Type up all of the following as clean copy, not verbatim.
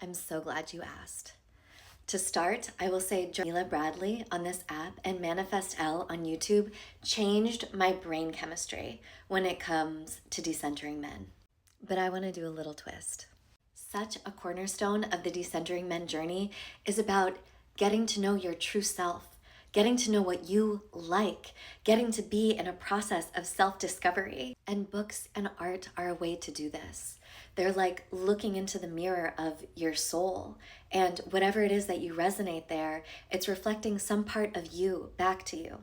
I'm so glad you asked. To start, I will say Jamila Bradley on this app and Manifest L on YouTube changed my brain chemistry when it comes to decentering men. But I want to do a little twist. Such a cornerstone of the decentering men journey is about getting to know your true self, getting to know what you like, getting to be in a process of self-discovery. And books and art are a way to do this. They're like looking into the mirror of your soul, and whatever it is that you resonate there, it's reflecting some part of you back to you.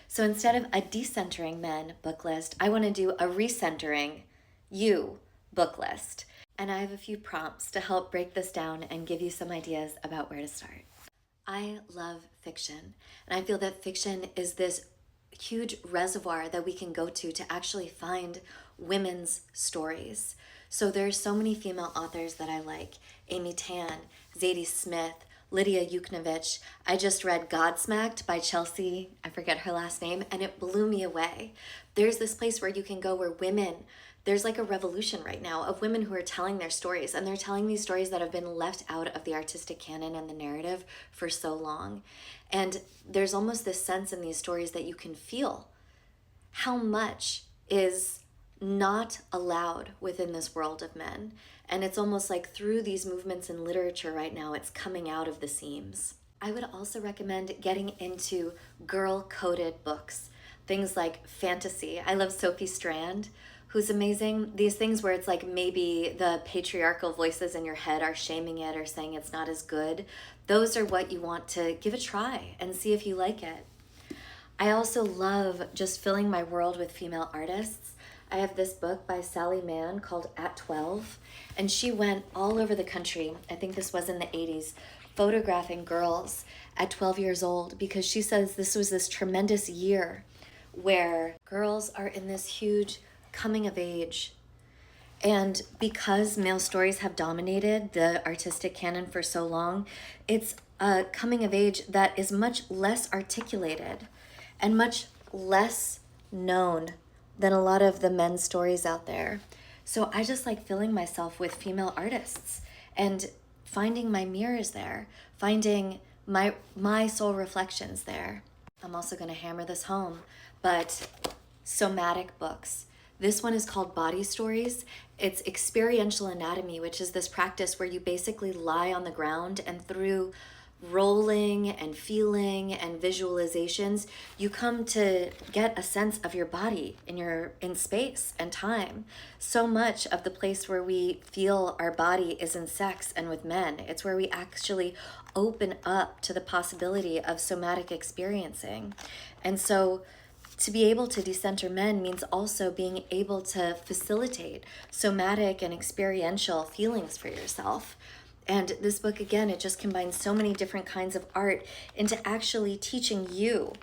So instead of a decentering men book list, I want to do a recentering you book list. And I have a few prompts to help break this down and give you some ideas about where to start. I love fiction, and I feel that fiction is this huge reservoir that we can go to actually find women's stories. So there's so many female authors that I like. Amy Tan, Zadie Smith, Lydia Yuknovich. I just read Godsmacked by Chelsea, I forget her last name, and it blew me away. There's this place where you can go where women, there's like a revolution right now of women who are telling their stories, and they're telling these stories that have been left out of the artistic canon and the narrative for so long. And there's almost this sense in these stories that you can feel how much is not allowed within this world of men. And it's almost like through these movements in literature right now, it's coming out of the seams. I would also recommend getting into girl-coded books, things like fantasy. I love Sophie Strand, who's amazing. These things where it's like maybe the patriarchal voices in your head are shaming it or saying it's not as good. Those are what you want to give a try and see if you like it. I also love just filling my world with female artists. I have this book by Sally Mann called At 12, and she went all over the country, I think this was in the 80s, photographing girls at 12 years old, because she says this was this tremendous year where girls are in this huge coming of age. And because male stories have dominated the artistic canon for so long, it's a coming of age that is much less articulated and much less known than a lot of the men's stories out there. So I just like filling myself with female artists and finding my mirrors there, finding my soul reflections there. I'm also going to hammer this home, but somatic books. This one is called Body Stories. It's experiential anatomy, which is this practice where you basically lie on the ground, and through rolling and feeling and visualizations, you come to get a sense of your body in space and time. So much of the place where we feel our body is in sex and with men. It's where we actually open up to the possibility of somatic experiencing. And so to be able to decenter men means also being able to facilitate somatic and experiential feelings for yourself. And this book, again, it just combines so many different kinds of art into actually teaching you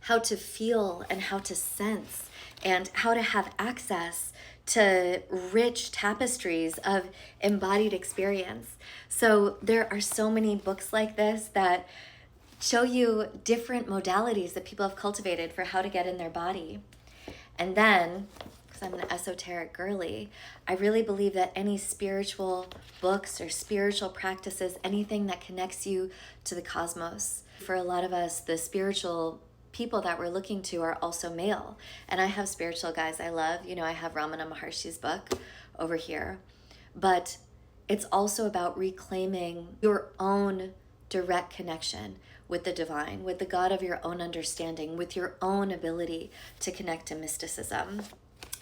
how to feel and how to sense and how to have access to rich tapestries of embodied experience. So there are so many books like this that show you different modalities that people have cultivated for how to get in their body. And then, because I'm an esoteric girly, I really believe that any spiritual books or spiritual practices, anything that connects you to the cosmos. For a lot of us, the spiritual people that we're looking to are also male. And I have spiritual guys I love. You know, I have Ramana Maharshi's book over here. But it's also about reclaiming your own direct connection with the divine, with the God of your own understanding, with your own ability to connect to mysticism.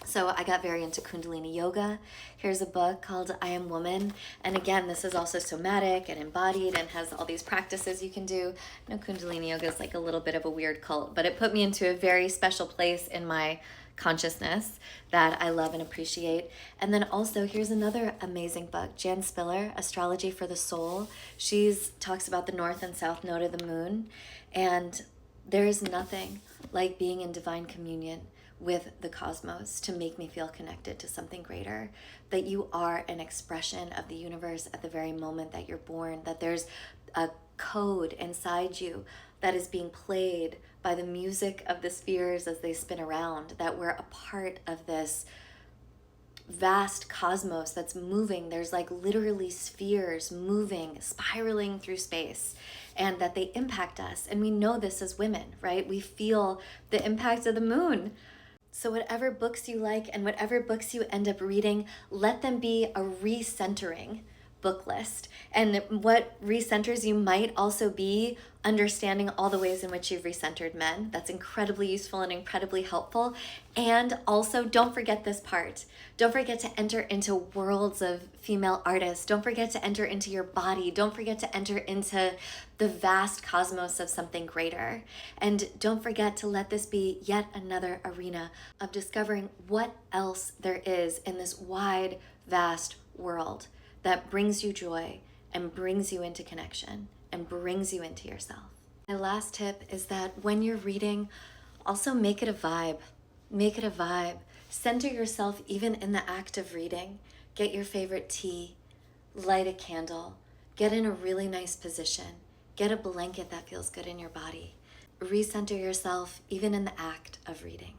So I got very into Kundalini yoga. Here's a book called I Am Woman. And again, this is also somatic and embodied and has all these practices you can do. I know Kundalini yoga is like a little bit of a weird cult, but it put me into a very special place in my consciousness that I love and appreciate. And then also here's another amazing book, Jan Spiller, Astrology for the Soul. She talks about the north and south node of the moon, and there is nothing like being in divine communion with the cosmos to make me feel connected to something greater, that you are an expression of the universe at the very moment that you're born, that there's a code inside you that is being played by the music of the spheres as they spin around, that we're a part of this vast cosmos that's moving. There's like literally spheres moving, spiraling through space, and that they impact us. And we know this as women, right? We feel the impact of the moon. So whatever books you like and whatever books you end up reading, let them be a recentering book list. And what recenters you might also be understanding all the ways in which you've recentered men. That's incredibly useful and incredibly helpful. And also, don't forget this part. Don't forget to enter into worlds of female artists. Don't forget to enter into your body. Don't forget to enter into the vast cosmos of something greater. And don't forget to let this be yet another arena of discovering what else there is in this wide, vast world that brings you joy and brings you into connection and brings you into yourself. My last tip is that when you're reading, also make it a vibe. Make it a vibe. Center yourself even in the act of reading. Get your favorite tea, light a candle, get in a really nice position, get a blanket that feels good in your body. Recenter yourself even in the act of reading.